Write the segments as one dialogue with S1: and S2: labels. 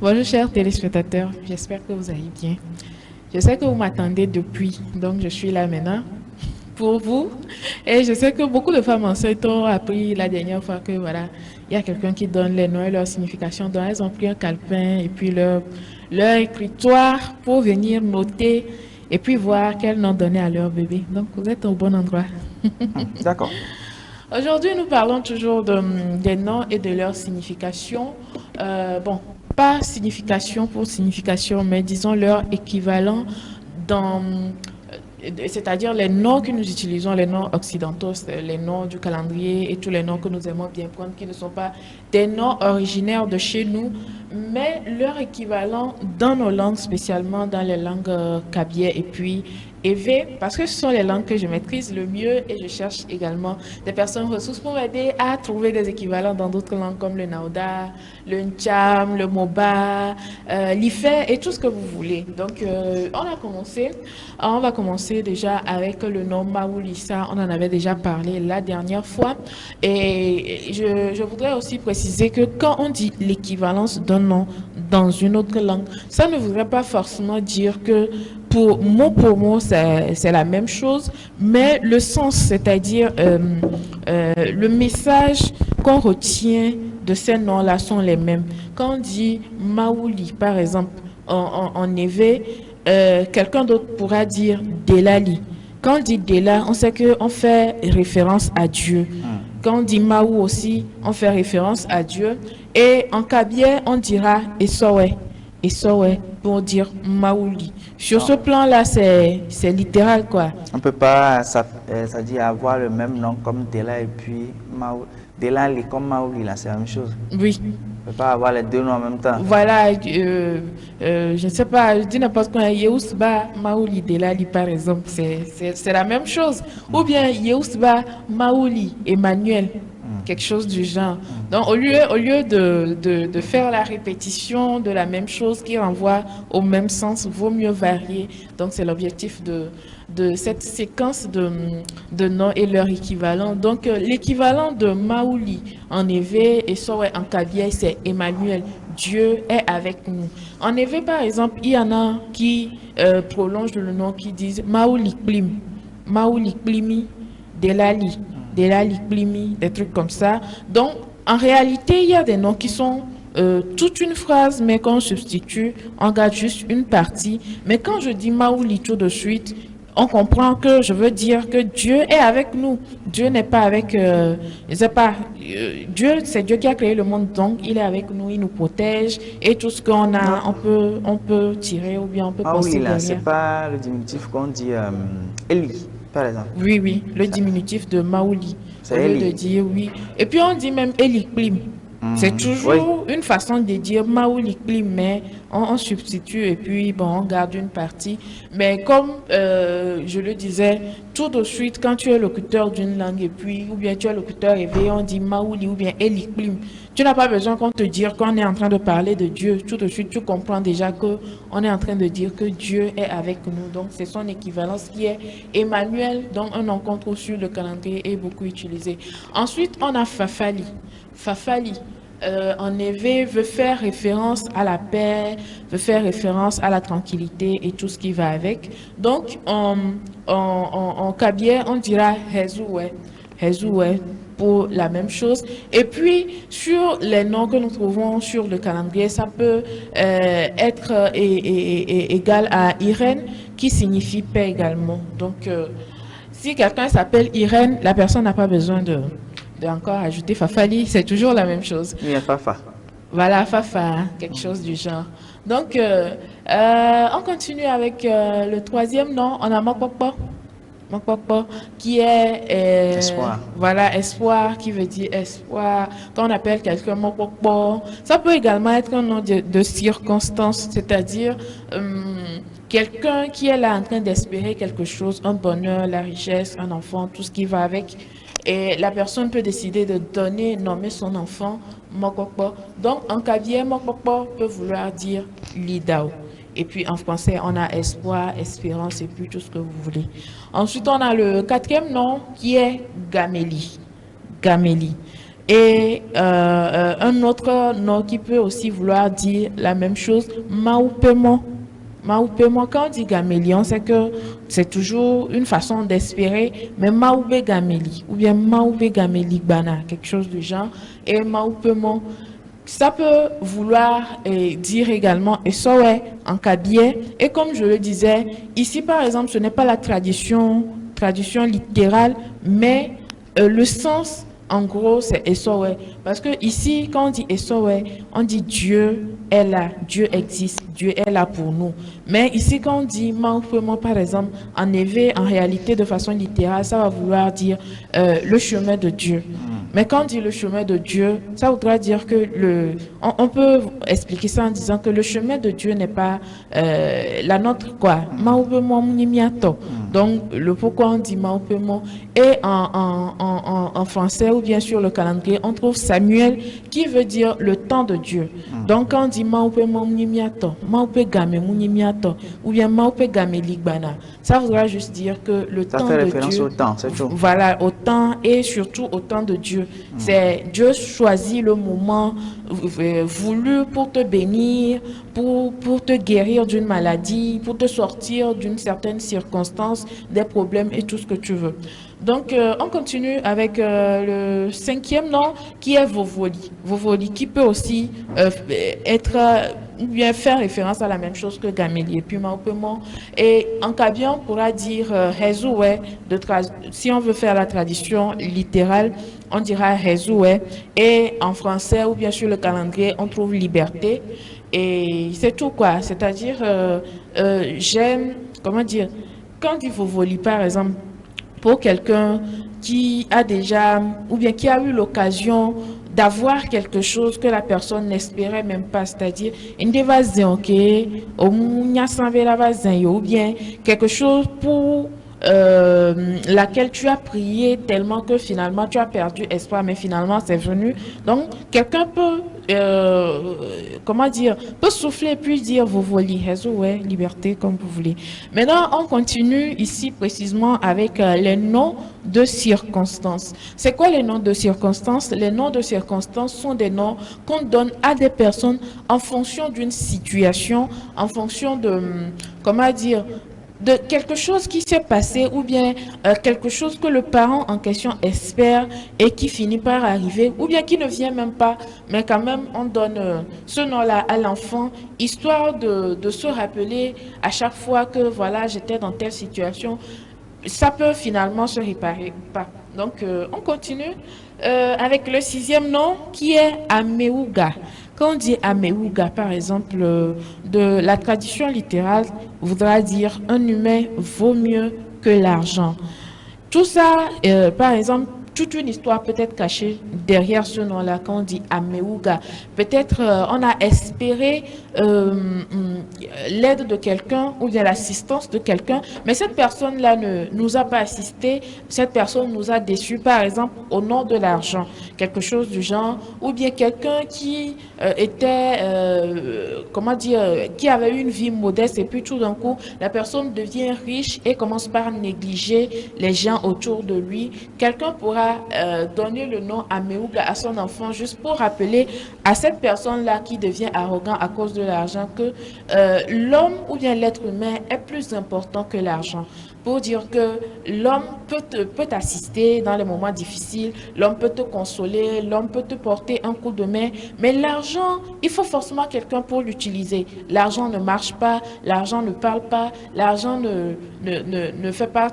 S1: Bonjour chers téléspectateurs, j'espère que vous allez bien. Je sais que vous m'attendez depuis, donc je suis là maintenant pour vous. Et je sais que beaucoup de femmes enceintes ont appris la dernière fois que voilà, il y a quelqu'un qui donne les noms et leur signification. Donc elles ont pris un calepin et puis leur écritoire pour venir noter et puis voir quel nom donner à leur bébé. Donc vous êtes au bon endroit.
S2: D'accord.
S1: Aujourd'hui, nous parlons toujours des noms et de leur signification. Bon, pas signification pour signification, mais disons leur équivalent dans, c'est-à-dire les noms que nous utilisons, les noms occidentaux, c'est les noms du calendrier et tous les noms que nous aimons bien prendre, qui ne sont pas des noms originaires de chez nous, mais leur équivalent dans nos langues, spécialement dans les langues kabyles et puis évé, parce que ce sont les langues que je maîtrise le mieux et je cherche également des personnes ressources pour m'aider à trouver des équivalents dans d'autres langues comme le Naouda, le Ncham, le Moba, l'Ife et tout ce que vous voulez. Donc, on va commencer déjà avec le nom Maoulissa. On en avait déjà parlé la dernière fois. Et je voudrais aussi préciser que quand on dit l'équivalence d'un nom dans une autre langue, ça ne voudrait pas forcément dire que pour mot, c'est la même chose, mais le sens, c'est-à-dire le message qu'on retient de ces noms-là sont les mêmes. Quand on dit Maouli, par exemple, en éveil, quelqu'un d'autre pourra dire Delali. Quand on dit Dela, on sait qu'on fait référence à Dieu. Quand on dit Maou aussi, on fait référence à Dieu. Et en kabyle, on dira Esowe. Esowe pour dire Maouli. Sur ce
S2: Non,
S1: plan-là, c'est littéral, quoi.
S2: on ne peut pas, ça dit avoir le même nom comme Dela et puis Maou. Delali comme Maouli, là, c'est la même chose.
S1: Oui.
S2: On ne peut pas avoir les deux noms en même temps.
S1: Voilà, je ne sais pas, je dis n'importe quoi, Yehousba Maouli Delali par exemple, c'est la même chose. Ou bien Yehousba Maouli Emmanuel, quelque chose du genre. Donc au lieu de faire la répétition de la même chose qui renvoie au même sens, vaut mieux varier. Donc c'est l'objectif de cette séquence de noms et leur équivalent. Donc l'équivalent de Maouli en éveil et Sowe en kabyle, c'est Emmanuel. Dieu est avec nous. En éveil, par exemple, il y en a qui prolongent le nom, qui disent Maouli Plim, Maouli Plimi, Delali, Delali Plimi, des trucs comme ça. Donc, en réalité, il y a des noms qui sont toute une phrase, mais qu'on substitue, on garde juste une partie. Mais quand je dis Maouli tout de suite, on comprend que je veux dire que Dieu est avec nous. Dieu n'est pas avec, je sais pas, Dieu, c'est Dieu qui a créé le monde, donc il est avec nous, il nous protège et tout ce qu'on a,
S2: Non,
S1: on peut tirer ou bien on peut
S2: Maouli, là,
S1: considérer.
S2: c'est pas le diminutif qu'on dit Eli, par exemple.
S1: Oui, oui, le diminutif de Maouli, au
S2: C'est
S1: lieu de
S2: Eli.
S1: dire oui. Et puis on dit même Eliklim. C'est
S2: Oui.
S1: toujours une façon de dire Maouli, mais on substitue et puis bon, on garde une partie. Mais comme je le disais, tout de suite, quand tu es locuteur d'une langue et puis, ou bien tu es locuteur éveillé, on dit Maouli ou bien Eliklim. Tu n'as pas besoin qu'on te dise qu'on est en train de parler de Dieu. Tout de suite, tu comprends déjà que on est en train de dire que Dieu est avec nous. Donc, c'est son équivalence qui est Emmanuel, dont un nom qu'on trouve sur le calendrier est beaucoup utilisé. Ensuite, on a Fafali. Fafali, en éveil, veut faire référence à la paix, veut faire référence à la tranquillité et tout ce qui va avec. Donc, en kabyle, on dira Hezoué, Hezoué pour la même chose. Et puis, sur les noms que nous trouvons sur le calendrier, ça peut être égal à Irène, qui signifie paix également. Donc, si quelqu'un s'appelle Irène, la personne n'a pas besoin de encore ajouter Fafali, c'est toujours la même chose.
S2: Il y a Fafa.
S1: Voilà, Fafa, hein, quelque chose du genre. Donc, on continue avec le troisième nom, on a Mokpokpo. Mokpokpo, qui est,
S2: Espoir.
S1: voilà, espoir, qui veut dire espoir. Quand on appelle quelqu'un Mokpokpo, ça peut également être un nom de circonstance, c'est-à-dire quelqu'un qui est là en train d'espérer quelque chose, un bonheur, la richesse, un enfant, tout ce qui va avec. Et la personne peut décider de donner, nommer son enfant Mokpokpo. Donc, en kabyle, Mokpokpo peut vouloir dire Lidao. Et puis en français, on a espoir, espérance et puis tout ce que vous voulez. Ensuite, on a le quatrième nom qui est Gamélie. Gamélie. Et un autre nom qui peut aussi vouloir dire la même chose, Maupemo. Maupemo, quand on dit gamélion, c'est que c'est toujours une façon d'espérer, mais Maoube gaméli, ou bien Maoube gaméli bana, quelque chose du genre. Et Maupemo, ça peut vouloir dire également Esowe en kabié. Et comme je le disais, ici par exemple, ce n'est pas la tradition littérale, mais le sens, en gros, c'est Esowe. Parce que ici, quand on dit Esowe, on dit Dieu est là, Dieu existe, Dieu est là pour nous. Mais ici, quand on dit Maupemo, par exemple, en éveil, en réalité, de façon littérale, ça va vouloir dire le chemin de Dieu. Mais quand on dit le chemin de Dieu, ça voudra dire que on peut expliquer ça en disant que le chemin de Dieu n'est pas la nôtre, quoi. Maupemo mnimiato. Donc, le pourquoi on dit Maupemo. Et en français, ou bien sur le calendrier, on trouve Samuel qui veut dire le temps de Dieu. Donc, quand on dit Maupemo mnimiato, Maupe game mnimiato, ou bien Maupe game ligbana, ça voudra juste dire que le
S2: Ça
S1: temps
S2: fait
S1: de
S2: référence
S1: Dieu.
S2: au temps, c'est tout.
S1: Voilà, au temps et surtout au temps de Dieu. C'est Dieu choisit le moment voulu pour te bénir, pour te guérir d'une maladie, pour te sortir d'une certaine circonstance, des problèmes et tout ce que tu veux. Donc, on continue avec le cinquième nom qui est Vovoli. Vovoli qui peut aussi être ou bien faire référence à la même chose que Gamélie et puis Maupemo. Et en Kabien, on pourra dire Rezoué, si on veut faire la tradition littérale, on dira Rezoué. Et en français ou bien sur le calendrier, on trouve liberté. Et c'est tout quoi. C'est-à-dire, j'aime, comment dire, quand il faut voler par exemple, pour quelqu'un qui a déjà, ou bien qui a eu l'occasion d'avoir quelque chose que la personne n'espérait même pas, c'est-à-dire, ou bien quelque chose pour laquelle tu as prié tellement que finalement tu as perdu espoir, mais finalement c'est venu. Donc, quelqu'un peut, comment dire, peut souffler puis dire, vous voulez, ouais, liberté, comme vous voulez. Maintenant, on continue ici précisément avec les noms de circonstances. C'est quoi les noms de circonstances? Les noms de circonstances sont des noms qu'on donne à des personnes en fonction d'une situation, en fonction de, comment dire, de quelque chose qui s'est passé ou bien quelque chose que le parent en question espère et qui finit par arriver ou bien qui ne vient même pas, mais quand même on donne ce nom-là à l'enfant, histoire de se rappeler à chaque fois que voilà, j'étais dans telle situation. Ça peut finalement se réparer ou pas. Donc, on continue avec le sixième nom qui est Ameuga. Quand on dit Ameuga, par exemple, de la tradition littérale, voudra dire un humain vaut mieux que l'argent. Tout ça, par exemple, toute une histoire peut être cachée derrière ce nom-là quand on dit Ameuga. Peut-être on a espéré l'aide de quelqu'un ou bien l'assistance de quelqu'un, mais cette personne-là ne nous a pas assisté, cette personne nous a déçus, par exemple, au nom de l'argent, quelque chose du genre, ou bien quelqu'un qui était, comment dire, qui avait une vie modeste et puis tout d'un coup, la personne devient riche et commence par négliger les gens autour de lui. Quelqu'un pourra donner le nom Ameuga à son enfant juste pour rappeler à cette personne-là qui devient arrogant à cause de l'argent que l'homme ou bien l'être humain est plus important que l'argent. Pour dire que l'homme peut t'assister dans les moments difficiles, l'homme peut te consoler, l'homme peut te porter un coup de main, mais l'argent, il faut forcément quelqu'un pour l'utiliser. L'argent ne marche pas, l'argent ne parle pas, l'argent ne fait pas,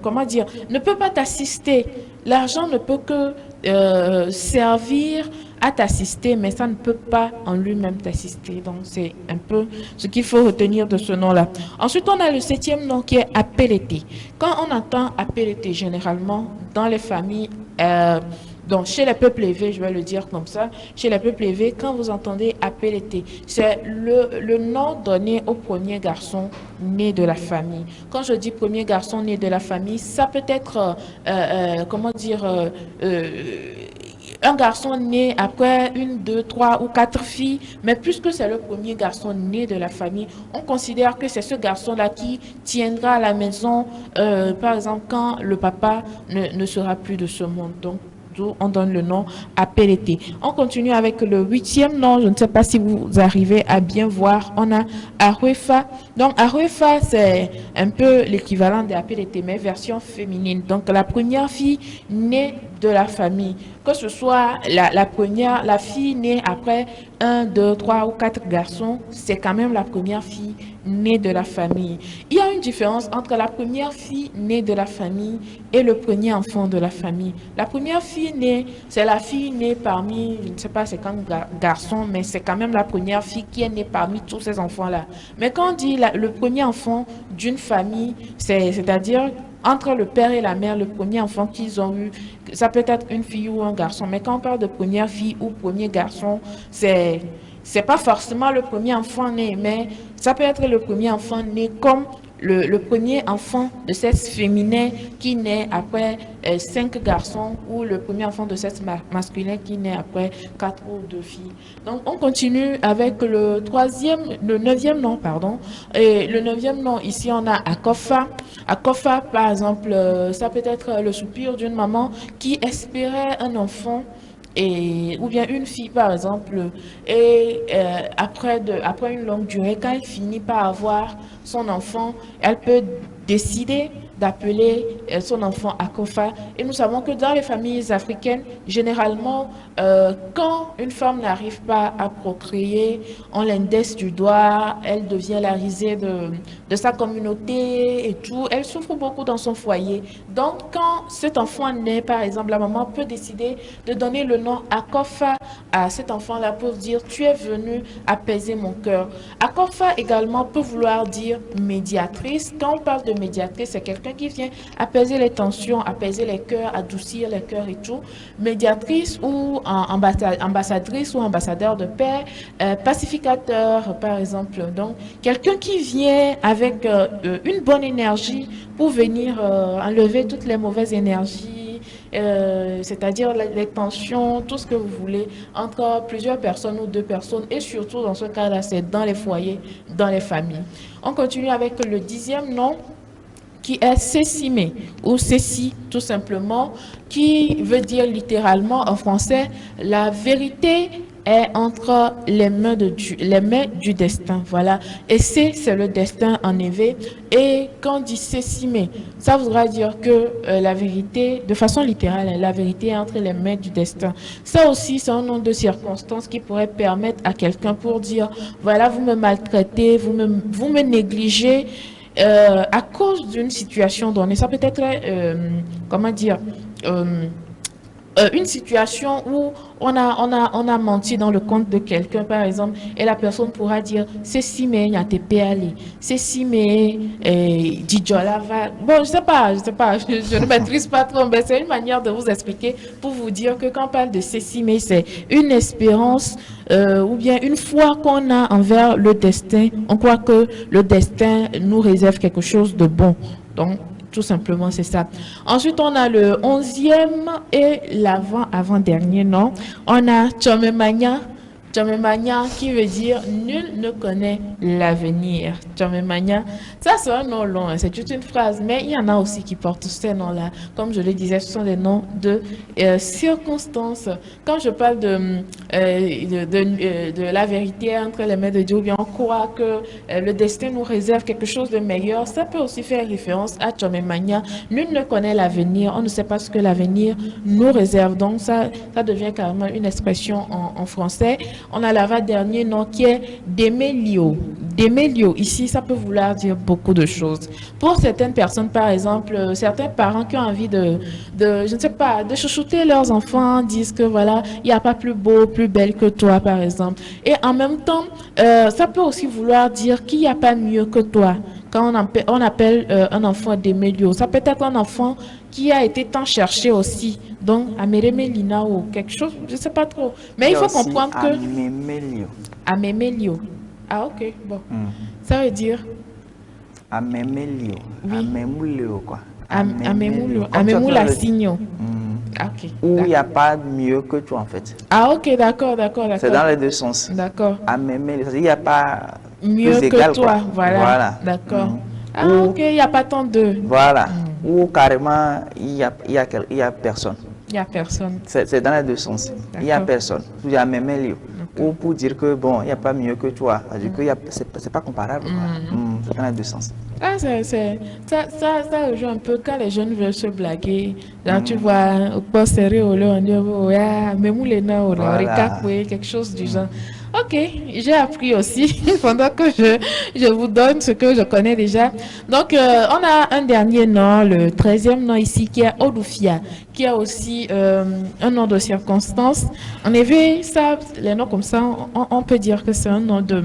S1: comment dire, ne peut pas t'assister. L'argent ne peut que servir à t'assister, mais ça ne peut pas en lui-même t'assister. Donc, c'est un peu ce qu'il faut retenir de ce nom-là. Ensuite, on a le septième nom qui est Apelete. Quand on entend Apelete, généralement, dans les familles, donc chez les peuples élevés, je vais le dire comme ça, chez les peuples élevés, quand vous entendez Apelete, c'est le nom donné au premier garçon né de la famille. Quand je dis premier garçon né de la famille, ça peut être, comment dire, un garçon né après une, deux, trois ou quatre filles, mais puisque c'est le premier garçon né de la famille, on considère que c'est ce garçon-là qui tiendra à la maison, par exemple, quand le papa ne sera plus de ce monde. Donc, d'où on donne le nom Apelete. On continue avec le 8e nom. Je ne sais pas si vous arrivez à bien voir. On a Aruefa. Donc Aruefa, c'est un peu l'équivalent de Apelete, mais version féminine. Donc la première fille née de la famille, que ce soit la fille née après 1, 2, 3 ou 4 garçons, c'est quand même la première fille née de la famille. Il y a une différence entre la première fille née de la famille et le premier enfant de la famille. La première fille née, c'est la fille née parmi, je ne sais pas c'est quand garçons, mais c'est quand même la première fille qui est née parmi tous ces enfants-là. Mais quand on dit le premier enfant d'une famille, c'est-à-dire entre le père et la mère, le premier enfant qu'ils ont eu, ça peut être une fille ou un garçon. Mais quand on parle de première fille ou premier garçon, c'est pas forcément le premier enfant né, mais ça peut être le premier enfant né comme le premier enfant de sexe féminin qui naît après 5 garçons ou le premier enfant de sexe masculin qui naît après 4 ou 2 filles. Donc on continue avec le 9e nom, pardon. Et le 9e nom, ici on a Akofa. Akofa, par exemple, ça peut être le soupir d'une maman qui espérait un enfant ou bien une fille par exemple, et après une longue durée, quand elle finit par avoir son enfant, elle peut décider d'appeler son enfant Akofa. Et nous savons que dans les familles africaines, généralement, quand une femme n'arrive pas à procréer, on l'indexe du doigt, elle devient la risée de sa communauté et tout. Elle souffre beaucoup dans son foyer. Donc, quand cet enfant naît, par exemple, la maman peut décider de donner le nom Akofa à cet enfant-là pour dire « Tu es venu apaiser mon cœur ». Akofa également peut vouloir dire médiatrice. Quand on parle de médiatrice, c'est quelqu'un qui vient apaiser les tensions, apaiser les cœurs, adoucir les cœurs et tout. Médiatrice ou ambassadrice ou ambassadeur de paix, pacificateur par exemple. Donc, quelqu'un qui vient avec une bonne énergie pour venir enlever toutes les mauvaises énergies, c'est-à-dire les tensions, tout ce que vous voulez, entre plusieurs personnes ou 2 personnes, et surtout dans ce cas-là, c'est dans les foyers, dans les familles. On continue avec le 10e nom, qui est Sesime, ou Ceci, tout simplement, qui veut dire littéralement en français, la vérité est entre les mains du destin, voilà. Et c'est le destin en éveil. Et quand on dit Sesime, ça voudra dire que la vérité, de façon littérale, la vérité est entre les mains du destin. Ça aussi, c'est un nom de circonstance qui pourrait permettre à quelqu'un pour dire, voilà, vous me maltraitez, vous me négligez, à cause d'une situation donnée. Ça peut être, comment dire, une situation où on a menti dans le compte de quelqu'un, par exemple, et la personne pourra dire c'est si mais il y a tes péalés, c'est si mais Didjola va. Bon, je sais pas, je ne maîtrise pas trop, mais c'est une manière de vous expliquer pour vous dire que quand on parle de c'est si mais, c'est une espérance ou bien une foi qu'on a envers le destin. On croit que le destin nous réserve quelque chose de bon. Donc, tout simplement, c'est ça. Ensuite, on a le 11e et l'avant-dernier nom. On a Tchomemanya. Tchomemanya qui veut dire nul ne connaît l'avenir. Tchomemanya, ça c'est un nom long, hein, c'est toute une phrase, mais il y en a aussi qui portent ces noms-là. Comme je le disais, ce sont des noms de circonstances. Quand je parle de la vérité entre les mains de Dieu, ou bien on croit que le destin nous réserve quelque chose de meilleur, ça peut aussi faire référence à Tchomemanya. Nul ne connaît l'avenir, on ne sait pas ce que l'avenir nous réserve. Donc ça devient carrément une expression en français. On a l'avant-dernier nom qui est Demelio. Demelio, ici, ça peut vouloir dire beaucoup de choses. Pour certaines personnes, par exemple, certains parents qui ont envie je ne sais pas, de chouchouter leurs enfants, disent que voilà, il n'y a pas plus beau, plus belle que toi, par exemple. Et en même temps, ça peut aussi vouloir dire qu'il n'y a pas mieux que toi. Quand on appelle un enfant Demelio, ça peut être un enfant qui a été tant cherché aussi. Donc, Amérémélina ou quelque chose, je ne sais pas trop. Mais il faut comprendre que...
S2: Amémélio.
S1: Amémélio. Ah, ok, bon. Ça veut dire...
S2: Amémélio.
S1: Oui.
S2: Amémoulio, quoi.
S1: Amémoulio. Amémoulasigno. Ok.
S2: Où il n'y a pas mieux que toi, en fait.
S1: Ah, ok, d'accord.
S2: C'est dans les deux sens.
S1: D'accord.
S2: Amémélio, c'est-à-dire il n'y a pas
S1: mieux
S2: plus
S1: que
S2: égal,
S1: toi,
S2: quoi.
S1: voilà. D'accord. Ah, ok, il n'y a pas tant de...
S2: Voilà. Ou carrément, il y a personne.
S1: Il n'y a personne.
S2: C'est dans les deux sens. Il n'y a
S1: D'accord.
S2: personne. Il y a même lieu. Ou pour dire que bon, il n'y a pas mieux que toi. C'est-à-dire que c'est pas comparable. Quoi. C'est dans les deux sens.
S1: Ah, ça rejoint un peu quand les jeunes veulent se blaguer. Là, tu vois, au poste serré, au on dit, oh, yeah, mais moulena, au
S2: Voilà.
S1: quelque chose du genre. Ok, j'ai appris aussi pendant que je vous donne ce que je connais déjà. Donc, on a un dernier nom, le 13e nom ici, qui est Odoufia, qui a aussi un nom de circonstance. En effet, ça, les noms comme ça, on peut dire que c'est un nom de,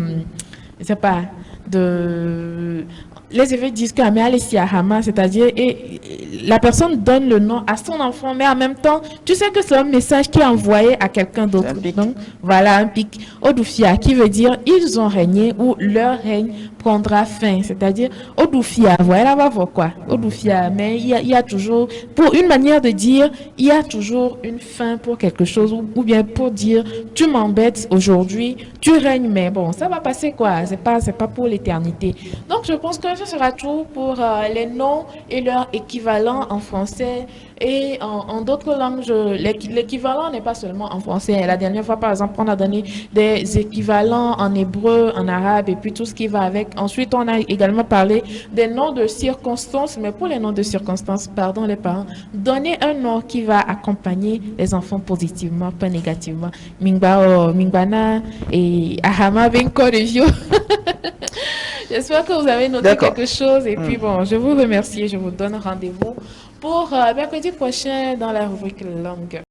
S1: je sais pas, de... Les évêques disent que Améal est Hama, c'est-à-dire et la personne donne le nom à son enfant, mais en même temps, tu sais que c'est un message qui est envoyé à quelqu'un d'autre.
S2: C'est un pic.
S1: Donc, voilà un pic. Odoufia, qui veut dire ils ont régné ou leur règne prendra fin. C'est-à-dire, Odoufia, voilà, va voir quoi. Odoufia, mais il y a toujours, pour une manière de dire, il y a toujours une fin pour quelque chose, ou bien pour dire, tu m'embêtes aujourd'hui, tu règnes, mais bon, ça va passer quoi. C'est pas pour l'éternité. Donc, je pense que ce sera tout pour les noms et leur équivalent en français et en d'autres langues. L'équivalent n'est pas seulement en français. La dernière fois, par exemple, on a donné des équivalents en hébreu, en arabe et puis tout ce qui va avec. Ensuite, on a également parlé des noms de circonstances, mais pour les noms de circonstances, pardon les parents, donnez un nom qui va accompagner les enfants positivement, pas négativement. Mingbao, Mingbana et Ahama Benko Review. J'espère que vous avez noté
S2: D'accord.
S1: quelque chose. Et puis, bon, je vous remercie et je vous donne rendez-vous pour mercredi prochain dans la rubrique langue.